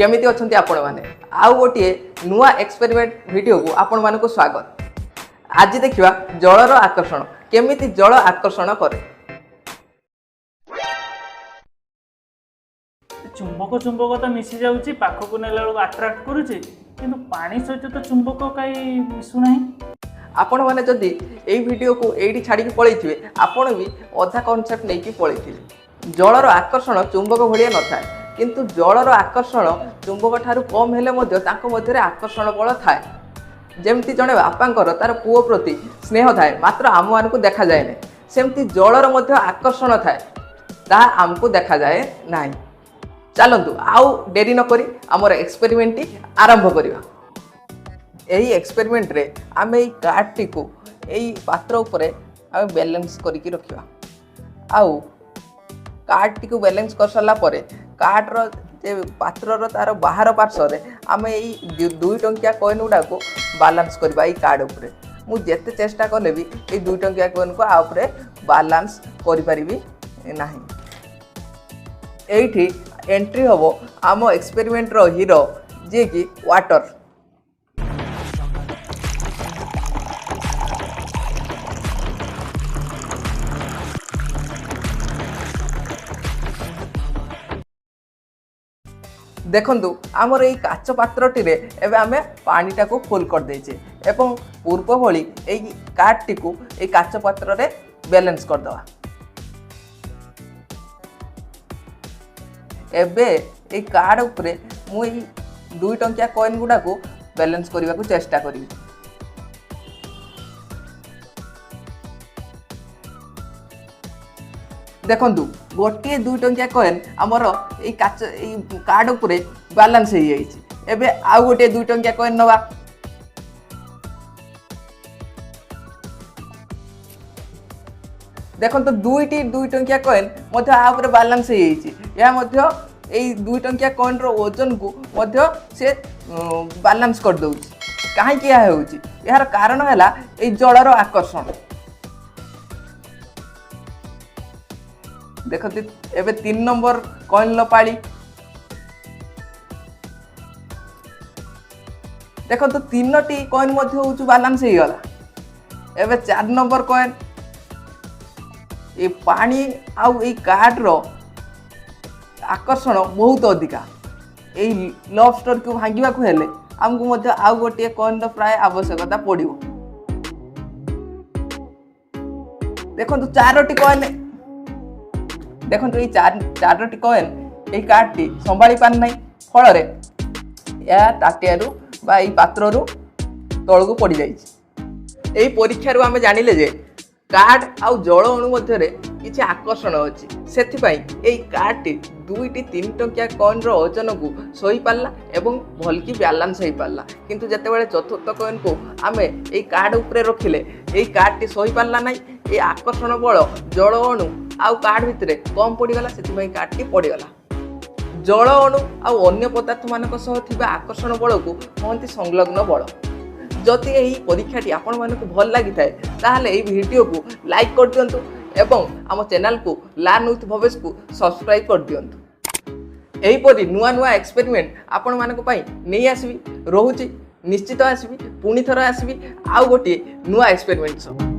केमिति अछंती आपण माने आउ गोटे नुआ एक्सपेरिमेंट वीडियो को आपण मानकु स्वागत। आज देखिवा जलर आकर्षण केमिति जल आकर्षण करे। चुंबक चुंबक तो मिसी जाउची पाखक नेला बेलू अट्राक्ट करूची किंतु पानी सहित तो चुंबक कई मिसु नाही। आपण माने जदि एई वीडियो को एडी छाडी के पळैथिबे आपण भी अधा कांसेप्ट नै कि पळैथिबे। जलर आकर्षण चुंबक भलिया न थाए किंतु जलर आकर्षण चुंबक ठारू कम हेले मध्य तांको मध्य आकर्षण बल थाए। जेमती जणे बापांकर तार पुओ प्रति स्नेह थाए मात्र आम मानकु देखा जाए नै सेमती जलर मध्य आकर्षण थाए ता आमको देखा जाए नाही। चलतु आउ डेरी न करी आमर एक्सपेरिमेंट टी आरंभ करिवा। एही एक्सपेरिमेंट रे आमे एई कार्ड टी को एई पात्र ऊपर आमे बैलेंस करिकि रखिवा। आउ कार्ड टी को बैलेंस कर सरला परे कार्ड रो जे पात्र रो तार बाहर पार्श्व रे आमे एई 2 टंकिया कॉइन गुडा को बैलेंस करबा एई कार्ड ऊपर। मु जेते चेष्टा करले भी एई 2 टंकिया कॉइन को आ ऊपर बैलेंस करि परिबी नाही। एठी एंट्री हबो आम एक्सपेरिमेंट रो हीरो जे कि वाटर। देखंतु आमर एई काच पात्रटी रे एबे आमे पानीटा को फुल कर देचे एवं पूर्व भली एई कार्ड टी को एई काच पात्र रे बैलेंस कर दवा। एबे एई कार्ड ऊपर मु एई 2 टंकिया कॉइन गुडा को बैलेंस करबा को चेष्टा करी। देखंतु गोटे 2 टंकिया कॉइन हमर एई काच एई कार्ड ऊपर बैलेंस हो जाइछि। एबे आ गोटे 2 टंकिया कॉइन नवा। देखंतु 2 टंकिया कॉइन मध्य आ ऊपर बैलेंस हो जाइछि। या मध्य एई 2 टंकिया कॉइन रो वजन को मध्य से बैलेंस कर दउछि। काहे किया होउछि यार कारण हैला एई जलर आकर्षण। देखते एबे 3 नंबर कॉइन लो पाली। देखो तो 3टी कॉइन मध्य होउछु बैलेंस हे गला। एबे 4 नंबर कॉइन ए पानी आउ ए कार्ड रो आकर्षण बहुत अधिका। ए लॉबस्टर को भांगिबा को हेले हमकु मध्य आउ गोटे कॉइन रो प्राय आवश्यकता पड़िबो। देखो तो 4टी कॉइन देखो ये 4टी कॉइन ये कार्ड टी संभाली पार नहीं फल या ताटियारू बा ये पात्ररू तल को पड़ जाइए। परीक्षारू आम जानिले जे कार्ड आउ जल अणु मध्य किसी आकर्षण अच्छी से कार्ड टी 2-3 टंकिया कॉइन रो वजन को सही पारला एवं भल की बैलेंस हो पारला। किंतु जेतेबेले चतुर्थ कॉइन को आमे ए कार्ड ऊपर रखिले ए कार्ड टी सही पारला नहीं। ए आकर्षण बल जल अणु आउ कार्ड भितरे कम पड़गला से कार्ड टी पड़गला। जल अणु आउ अन्य पदार्थ मानक सह थिबा आकर्षण बल को कहते संलग्न बल। जदि यही परीक्षाटी आपण मानक भल लगी थाए ताहले एही वीडियो को लाइक कर दियंतु एवं आम चैनल को लर्न विथ भवेश को सब्सक्राइब कर दियंतु। एहीपरि नुआ नुआ एक्सपेरिमेंट आपण मानक पई नै आसबी रहुची निश्चित आसबी पुणी थर आसबी आउ गोटे नुआ एक्सपेरिमेंट सब।